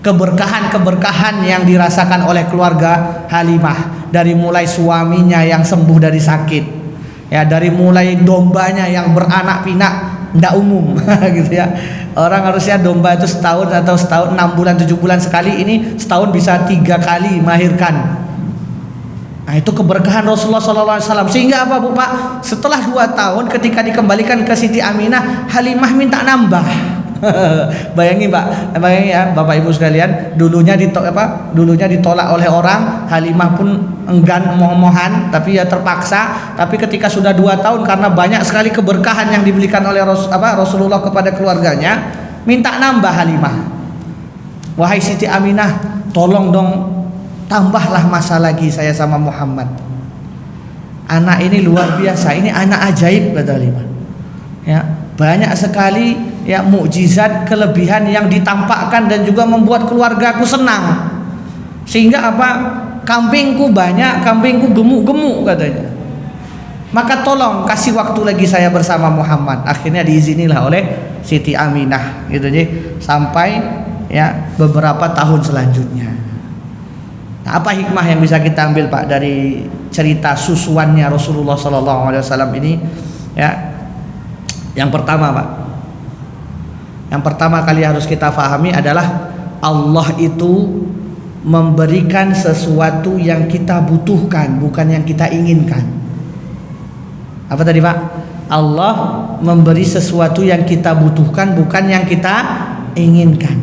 Keberkahan-keberkahan yang dirasakan oleh keluarga Halimah, dari mulai suaminya yang sembuh dari sakit, ya, dari mulai dombanya yang beranak pinak, ndak umum gitu ya. Orang harusnya domba itu setahun atau setahun 6 bulan 7 bulan sekali, ini setahun bisa 3 kali melahirkan. Nah, itu keberkahan Rasulullah SAW. Sehingga apa Bu Pak? Setelah 2 tahun ketika dikembalikan ke Siti Aminah, Halimah minta nambah. Bayangin Pak, bayangin ya Bapak Ibu sekalian, dulunya ditolak oleh orang, Halimah pun enggan mohon-mohon, tapi ya terpaksa. Tapi ketika sudah 2 tahun, karena banyak sekali keberkahan yang diberikan oleh Rasulullah kepada keluarganya, minta nambah Halimah. Wahai Siti Aminah, tolong dong tambahlah masa lagi saya sama Muhammad. Anak ini luar biasa, ini anak ajaib kata Halimah. Ya, banyak sekali ya mukjizat, kelebihan yang ditampakkan dan juga membuat keluargaku senang. Sehingga apa? Kambingku banyak, kambingku gemuk-gemuk katanya. Maka tolong kasih waktu lagi saya bersama Muhammad. Akhirnya diizinilah oleh Siti Aminah gitu jadi sampai ya beberapa tahun selanjutnya. Nah, apa hikmah yang bisa kita ambil Pak dari cerita susuannya Rasulullah SAW ini? Ya, yang pertama Pak, yang pertama kali harus kita pahami adalah Allah itu memberikan sesuatu yang kita butuhkan, bukan yang kita inginkan. Apa tadi Pak? Allah memberi sesuatu yang kita butuhkan, bukan yang kita inginkan.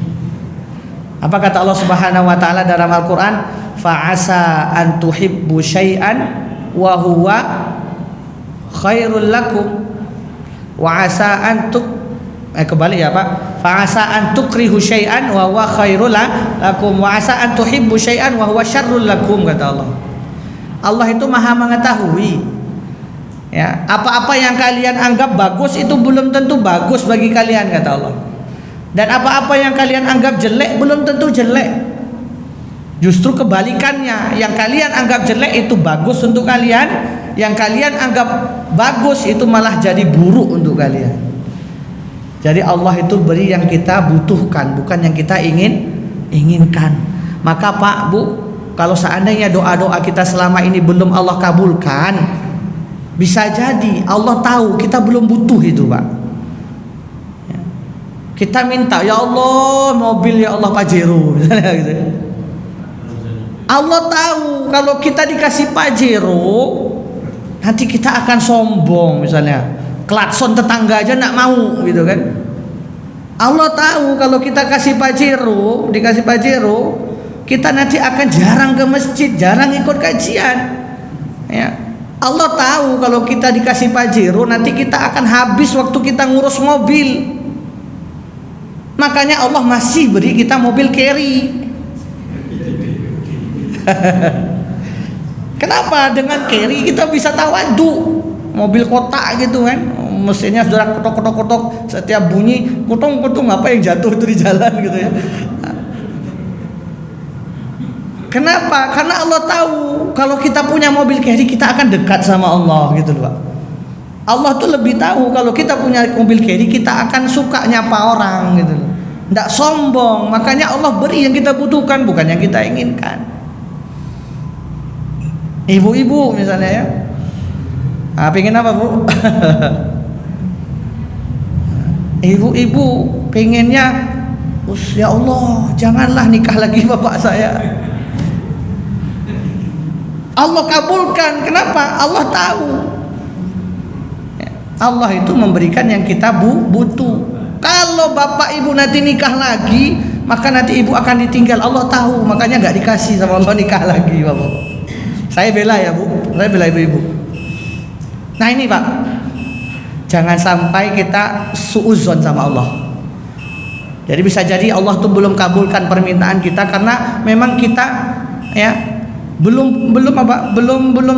Apa kata Allah Subhanahu wa taala dalam Al-Qur'an? Fa'asa an tuhibbu syai'an wa huwa khairul lakum wa asa an kembali ya Pak. Fa'asa an tukrihu syai'an wa huwa khairul lakum wa asa an tuhibbu syai'an wa huwa syarrul lakum, kata Allah. Allah itu Maha mengetahui. Ya, apa-apa yang kalian anggap bagus itu belum tentu bagus bagi kalian, kata Allah. Dan apa-apa yang kalian anggap jelek belum tentu jelek. Justru kebalikannya, yang kalian anggap jelek itu bagus untuk kalian, yang kalian anggap bagus itu malah jadi buruk untuk kalian. Jadi Allah itu beri yang kita butuhkan, bukan yang kita inginkan. Maka Pak Bu, kalau seandainya doa-doa kita selama ini belum Allah kabulkan, bisa jadi Allah tahu kita belum butuh itu Pak. Kita minta, ya Allah mobil, ya Allah Pajero misalnya gitu. Allah tahu kalau kita dikasih Pajero nanti kita akan sombong, misalnya klakson tetangga aja nak mau gitu kan. Allah tahu kalau kita dikasih Pajero, kita nanti akan jarang ke masjid, jarang ikut kajian. Ya. Allah tahu kalau kita dikasih Pajero nanti kita akan habis waktu kita ngurus mobil. Makanya Allah masih beri kita mobil carry. Kenapa? Dengan carry kita bisa tawadu. Mobil kotak gitu kan, mesinnya sudah kotok-kotok, setiap bunyi kutung-kutung, apa yang jatuh itu di jalan gitu ya. Kenapa? Karena Allah tahu kalau kita punya mobil carry kita akan dekat sama Allah gitu loh Pak. Allah tuh lebih tahu kalau kita punya mobil carry kita akan suka nyapa orang gitu loh. Nggak sombong. Makanya Allah beri yang kita butuhkan, bukan yang kita inginkan. Ibu-ibu misalnya ya, pengen apa Bu? Ibu-ibu pengennya, ya Allah janganlah nikah lagi bapak saya. Allah kabulkan. Kenapa? Allah tahu. Allah itu memberikan yang kita butuh. Kalau bapak ibu nanti nikah lagi maka nanti ibu akan ditinggal. Allah tahu, makanya nggak dikasih sama Allah nikah lagi, Bapak. Saya bela ya Bu, saya bela ibu-ibu. Nah ini Pak, jangan sampai kita suudzon sama Allah. Jadi bisa jadi Allah tuh belum kabulkan permintaan kita karena memang kita ya belum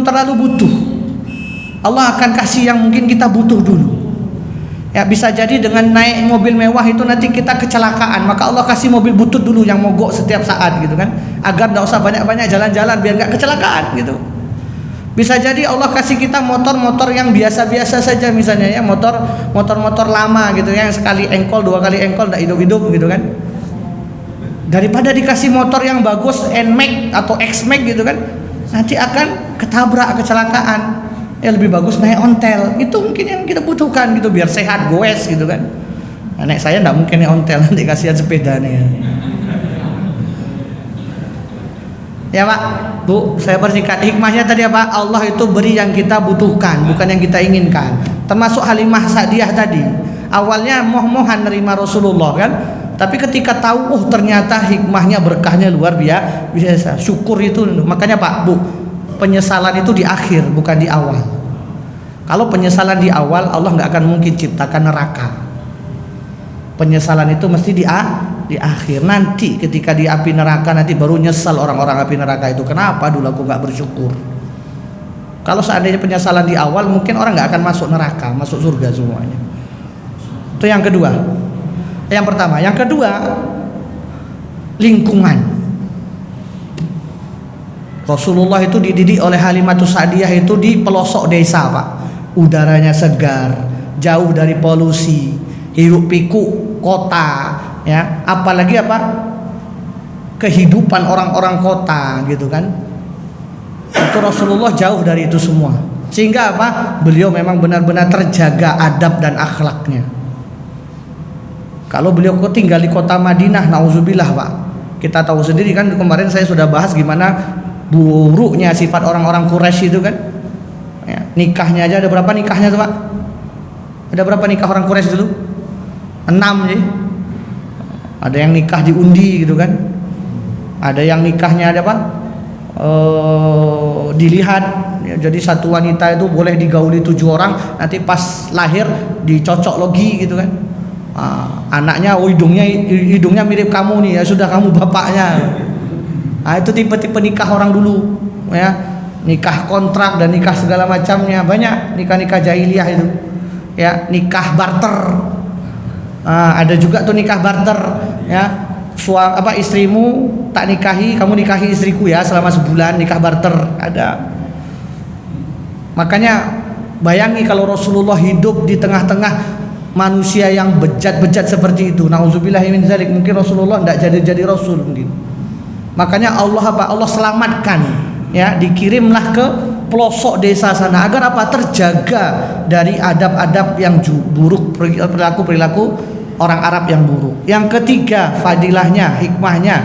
terlalu butuh. Allah akan kasih yang mungkin kita butuh dulu. Ya bisa jadi dengan naik mobil mewah itu nanti kita kecelakaan, maka Allah kasih mobil butut dulu yang mogok setiap saat gitu kan, agar tidak usah banyak-banyak jalan-jalan biar nggak kecelakaan gitu. Bisa jadi Allah kasih kita motor-motor yang biasa-biasa saja misalnya ya, motor-motor lama gitu ya, yang sekali engkol, dua kali engkol tidak hidup-hidup gitu kan. Daripada dikasih motor yang bagus NMAX atau XMAX gitu kan, nanti akan ketabrak kecelakaan. Ya lebih bagus naik ontel, itu mungkin yang kita butuhkan gitu biar sehat goes gitu kan. Anak saya enggak mungkin naik ontel, nanti kasihan sepeda nih ya Pak, Bu, saya bersingkat. Hikmahnya tadi apa? Allah itu beri yang kita butuhkan, bukan yang kita inginkan. Termasuk Halimah Sa'diyah tadi, awalnya moh-mohan nerima Rasulullah kan, tapi ketika tahu ternyata hikmahnya berkahnya luar biasa, syukur itu. Makanya Pak, Bu, penyesalan itu di akhir bukan di awal. Kalau penyesalan di awal, Allah nggak akan mungkin ciptakan neraka. Penyesalan itu mesti di akhir. Nanti ketika di api neraka nanti baru nyesal orang-orang api neraka itu, kenapa dulu aku nggak bersyukur. Kalau seandainya penyesalan di awal, mungkin orang nggak akan masuk neraka, masuk surga semuanya. Itu yang kedua. Yang pertama, yang kedua lingkungan. Rasulullah itu dididik oleh Halimatus Sa'diyah itu di pelosok desa Pak, udaranya segar, jauh dari polusi, hiruk pikuk kota ya, apalagi apa kehidupan orang-orang kota gitu kan. Itu Rasulullah jauh dari itu semua, sehingga apa, beliau memang benar-benar terjaga adab dan akhlaknya. Kalau beliau tinggal di kota Madinah, nauzubillah Pak, kita tahu sendiri kan, kemarin saya sudah bahas gimana buruknya sifat orang-orang Quraisy itu kan ya, nikahnya aja ada berapa nikahnya tuh Pak? Ada berapa nikah orang Quraisy dulu? 6 sih. Ada yang nikah diundi gitu kan, ada yang nikahnya ada Pak dilihat ya, jadi satu wanita itu boleh digauli 7 orang, nanti pas lahir dicocok logi gitu kan. Anaknya hidungnya mirip kamu nih, ya sudah kamu bapaknya. Nah, itu tipe-tipe nikah orang dulu ya, nikah kontrak dan nikah segala macamnya, banyak nikah-nikah jahiliyah itu ya, nikah barter. Ada juga tuh nikah barter ya, istrimu tak nikahi, kamu nikahi istriku ya selama sebulan, nikah barter ada. Makanya bayangi kalau Rasulullah hidup di tengah-tengah manusia yang bejat-bejat seperti itu, nauzubillahi min dzalik, mungkin Rasulullah tidak jadi rasul mungkin. Makanya Allah selamatkan ya, dikirimlah ke pelosok desa sana agar apa, terjaga dari adab-adab yang buruk, perilaku orang Arab yang buruk. Yang ketiga fadilahnya, hikmahnya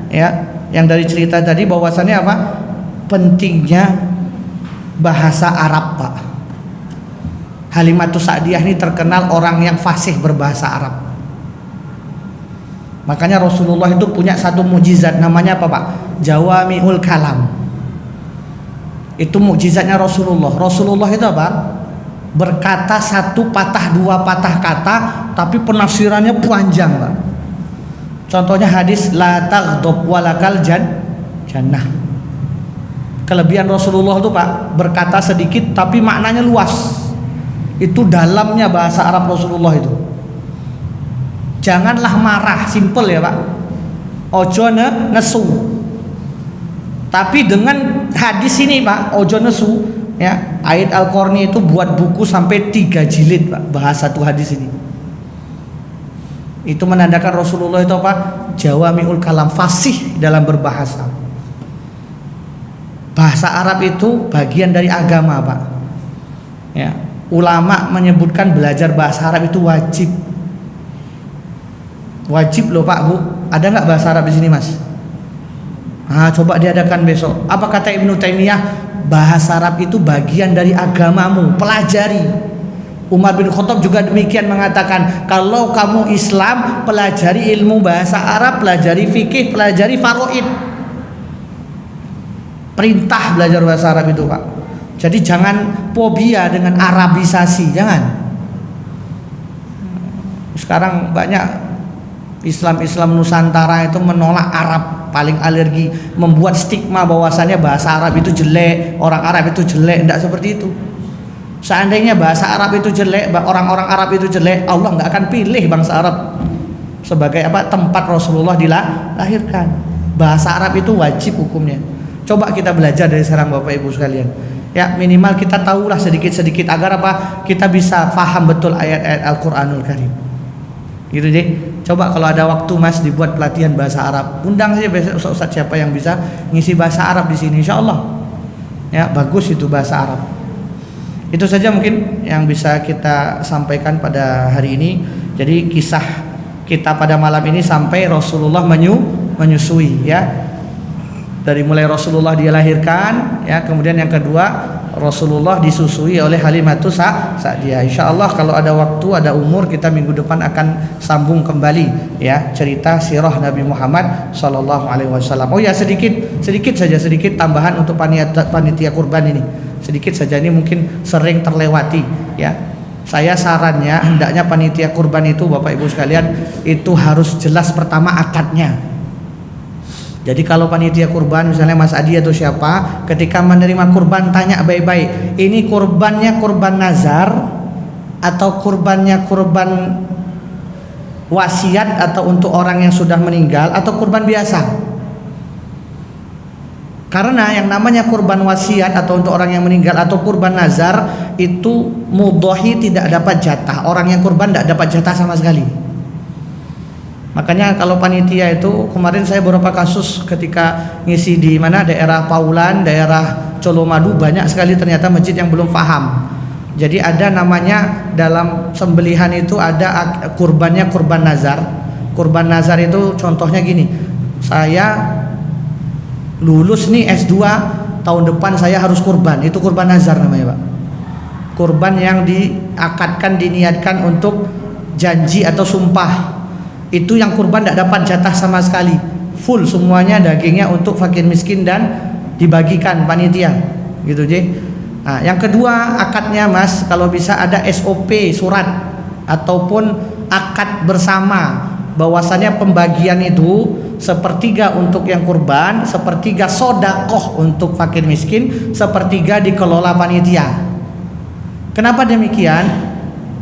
ya, yang dari cerita tadi bahwasannya apa, pentingnya bahasa Arab Pak. Halimatus Sa'diyah ini terkenal orang yang fasih berbahasa Arab. Makanya Rasulullah itu punya satu mukjizat, namanya apa Pak? Jawami'ul kalam. Itu mukjizatnya Rasulullah. Rasulullah itu apa? Berkata satu patah, dua patah kata, tapi penafsirannya panjang Pak. Contohnya hadis la taghdab walakal jannah. Kelebihan Rasulullah itu Pak, berkata sedikit tapi maknanya luas. Itu dalamnya bahasa Arab Rasulullah itu. Janganlah marah, simple ya Pak. Ojo nesu. Tapi dengan hadis ini Pak, ojo nesu ya, Ayat Al-Qarni itu buat buku sampai 3 jilid Pak, bahasa tuh hadis ini. Itu menandakan Rasulullah itu apa? Jawami'ul kalam, fasih dalam berbahasa. Bahasa Arab itu bagian dari agama Pak ya. Ulama menyebutkan belajar bahasa Arab itu wajib. Wajib loh Pak, Bu. Ada nggak bahasa Arab di sini Mas? Coba diadakan besok. Apa kata Ibnu Taimiyah? Bahasa Arab itu bagian dari agamamu, pelajari. Umar bin Khattab juga demikian mengatakan, kalau kamu Islam, pelajari ilmu bahasa Arab, pelajari fikih, pelajari faraid. Perintah belajar bahasa Arab itu, Pak. Jadi jangan fobia dengan Arabisasi, jangan. Sekarang banyak Islam Nusantara itu menolak Arab, paling alergi, membuat stigma bahwasannya bahasa Arab itu jelek, orang Arab itu jelek. Tidak seperti itu. Seandainya bahasa Arab itu jelek, orang-orang Arab itu jelek, Allah nggak akan pilih bangsa Arab sebagai tempat Rasulullah dilahirkan. Bahasa Arab itu wajib hukumnya. Coba kita belajar dari sekarang, Bapak Ibu sekalian. Ya, minimal kita tahulah sedikit-sedikit agar kita bisa paham betul ayat-ayat Al-Qur'anul Karim. Gitu deh. Coba kalau ada waktu Mas dibuat pelatihan bahasa Arab, undang saja besok ustaz siapa yang bisa ngisi bahasa Arab di sini, insyaallah. Ya, bagus itu bahasa Arab. Itu saja mungkin yang bisa kita sampaikan pada hari ini. Jadi kisah kita pada malam ini sampai Rasulullah menyusui, ya. Dari mulai Rasulullah dia lahirkan, ya, kemudian yang kedua Rasulullah disusui oleh Halimatus Sa'diyah. Insyaallah kalau ada waktu, ada umur, kita minggu depan akan sambung kembali, ya, cerita sirah Nabi Muhammad sallallahu alaihi wasallam. Oh ya, sedikit saja tambahan untuk panitia kurban ini. Sedikit saja, ini mungkin sering terlewati, ya. Saya sarannya hendaknya panitia kurban itu, Bapak Ibu sekalian, itu harus jelas pertama akadnya. Jadi kalau panitia kurban misalnya Mas Adi atau siapa, ketika menerima kurban tanya baik-baik, ini kurbannya kurban nazar atau kurbannya kurban wasiat atau untuk orang yang sudah meninggal atau kurban biasa. Karena yang namanya kurban wasiat atau untuk orang yang meninggal atau kurban nazar itu mudhahi tidak dapat jatah. Orang yang kurban tidak dapat jatah sama sekali. Makanya kalau panitia itu, kemarin saya beberapa kasus ketika ngisi di mana daerah Paulan, daerah Colomadu, banyak sekali ternyata masjid yang belum paham. Jadi ada namanya dalam sembelihan itu ada kurbannya kurban nazar. Kurban nazar itu contohnya gini, saya lulus nih S2, tahun depan saya harus kurban, itu kurban nazar namanya, Pak. Kurban yang diakadkan, diniatkan untuk janji atau sumpah. Itu yang kurban tidak dapat jatah sama sekali, full semuanya dagingnya untuk fakir miskin dan dibagikan panitia, gitu je. Nah, yang kedua akadnya Mas, kalau bisa ada SOP surat ataupun akad bersama bahwasannya pembagian itu sepertiga untuk yang kurban, sepertiga sodakoh untuk fakir miskin, sepertiga dikelola panitia. Kenapa demikian?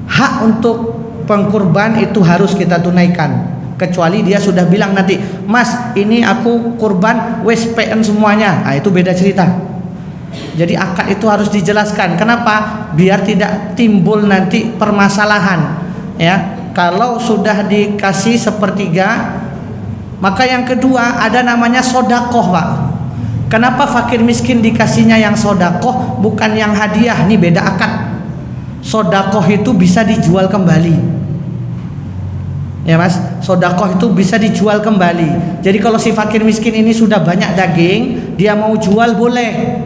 Hak untuk pengkurban itu harus kita tunaikan, kecuali dia sudah bilang nanti, Mas ini aku kurban wes PN semuanya, nah itu beda cerita. Jadi akad itu harus dijelaskan. Kenapa? Biar tidak timbul nanti permasalahan, ya. Kalau sudah dikasih sepertiga, maka yang kedua ada namanya sodakoh, Pak. Kenapa fakir miskin dikasihnya yang sodakoh bukan yang hadiah? Ini beda akad. Sodakoh itu bisa dijual kembali, ya Mas. Sodakoh itu bisa dijual kembali. Jadi kalau si fakir miskin ini sudah banyak daging, dia mau jual boleh.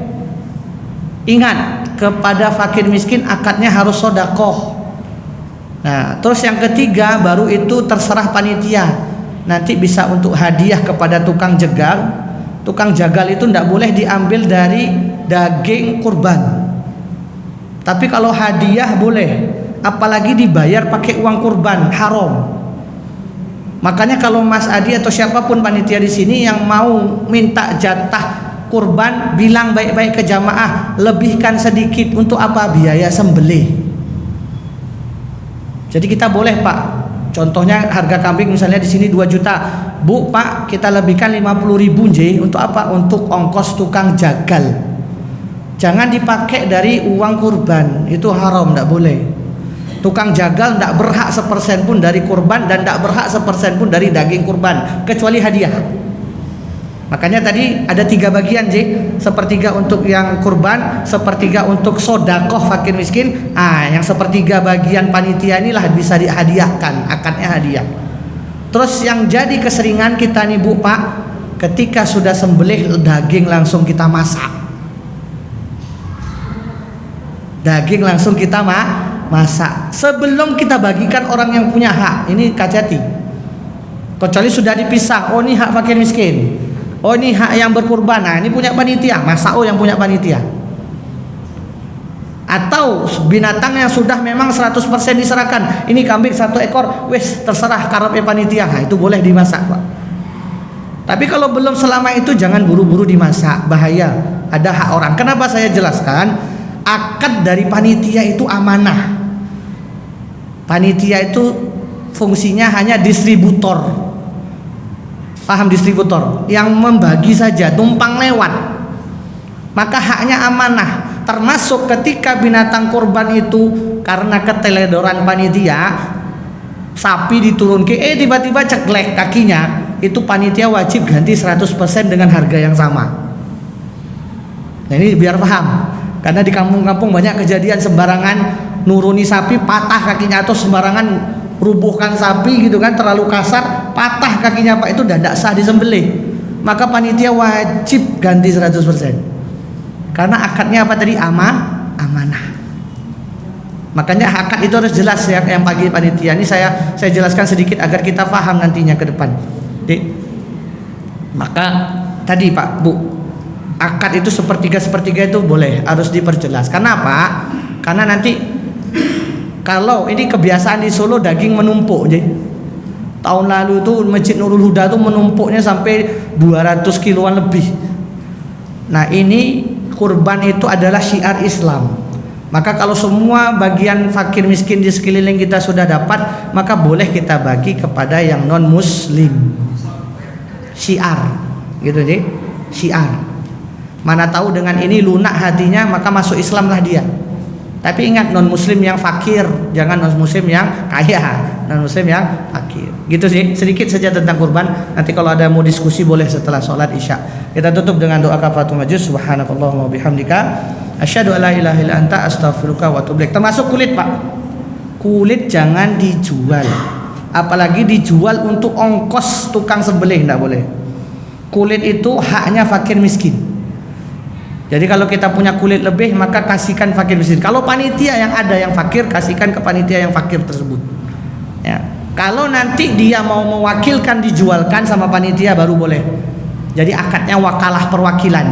Ingat, kepada fakir miskin akadnya harus sodakoh. Nah, terus yang ketiga baru itu terserah panitia. Nanti bisa untuk hadiah kepada tukang jegal. Tukang jagal itu tidak boleh diambil dari daging kurban. Tapi kalau hadiah boleh, apalagi dibayar pakai uang kurban, haram. Makanya kalau Mas Adi atau siapapun panitia di sini yang mau minta jatah kurban, bilang baik-baik ke jamaah, lebihkan sedikit. Untuk apa? Biaya sembelih. Jadi kita boleh, Pak. Contohnya harga kambing misalnya di sini 2 juta. Bu, Pak, kita lebihkan 50.000 J. Untuk apa? Untuk ongkos tukang jagal. Jangan dipakai dari uang kurban, itu haram, tidak boleh. Tukang jagal tidak berhak sepersen pun dari kurban dan tidak berhak sepersen pun dari daging kurban, kecuali hadiah. Makanya tadi ada 3 bagian, J. Sepertiga untuk yang kurban, sepertiga untuk sodakoh fakir miskin. Yang sepertiga bagian panitia inilah bisa dihadiahkan, akadnya hadiah. Terus yang jadi keseringan kita nih, Bu, Pak, ketika sudah sembelih daging langsung kita masak. Daging langsung kita masak sebelum kita bagikan orang yang punya hak. Ini hati-hati. Kecuali sudah dipisah, oh ini hak fakir miskin, oh ini hak yang berkurban, nah ini punya panitia, masak oh yang punya panitia. Atau binatang yang sudah memang 100% diserahkan, ini kambing 1 ekor, wes terserah karepnya panitia, nah itu boleh dimasak Pak. Tapi kalau belum selama itu jangan buru-buru dimasak, bahaya, ada hak orang. Kenapa saya jelaskan? Akad dari panitia itu amanah. Panitia itu fungsinya hanya distributor. Paham, distributor yang membagi saja, tumpang lewat. Maka haknya amanah. Termasuk ketika binatang kurban itu karena keteledoran panitia, sapi diturunkan, tiba-tiba ceklek kakinya, itu panitia wajib ganti 100% dengan harga yang sama. Nah ini biar paham, karena di kampung-kampung banyak kejadian sembarangan nuruni sapi patah kakinya, atau sembarangan rubuhkan sapi gitu kan, terlalu kasar patah kakinya Pak, itu tidak sah disembelih. Maka panitia wajib ganti 100%. Karena akadnya apa tadi? Amanah. Makanya akad itu harus jelas ya, yang bagi panitia. Ini saya jelaskan sedikit agar kita paham nantinya ke depan. Maka tadi Pak, Bu, akad itu sepertiga itu boleh, harus diperjelas. Kenapa? Karena nanti kalau ini kebiasaan di Solo daging menumpuk, jadi tahun lalu itu Masjid Nurul Huda itu menumpuknya sampai 200 kiloan lebih. Nah ini kurban itu adalah syiar Islam. Maka kalau semua bagian fakir miskin di sekeliling kita sudah dapat, maka boleh kita bagi kepada yang non muslim. Syiar, gitu deh, syiar. Mana tahu dengan ini lunak hatinya, maka masuk Islamlah dia. Tapi ingat, non muslim yang fakir, jangan non muslim yang kaya, non muslim yang fakir. Gitu sih, sedikit saja tentang kurban. Nanti kalau ada mau diskusi boleh setelah sholat isya. Kita tutup dengan doa kafaratul majlis. Subhanakallahumma wa bihamdika asyhadu an la ilaha illa anta astaghfiruka wa atubu ilaik. Termasuk kulit Pak. Kulit jangan dijual. Apalagi dijual untuk ongkos tukang sembelih, tidak boleh. Kulit itu haknya fakir miskin. Jadi kalau kita punya kulit lebih, maka kasihkan fakir miskin. Kalau panitia yang ada yang fakir, kasihkan ke panitia yang fakir tersebut. Ya. Kalau nanti dia mau mewakilkan dijualkan sama panitia baru boleh. Jadi akadnya wakalah perwakilan.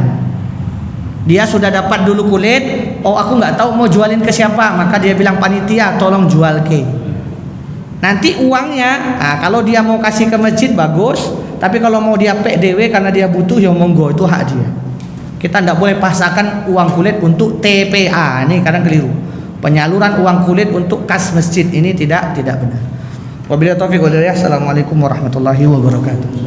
Dia sudah dapat dulu kulit, oh aku nggak tahu mau jualin ke siapa, maka dia bilang panitia tolong jual ke. Nanti uangnya, nah, kalau dia mau kasih ke masjid bagus, tapi kalau mau dia PDW karena dia butuh, ya monggo, itu hak dia. Kita tidak boleh pasangkan uang kulit untuk TPA, ini kadang keliru. Penyaluran uang kulit untuk kas masjid ini tidak benar. Wabillahi taufiq wal hidayah. Assalamualaikum warahmatullahi wabarakatuh.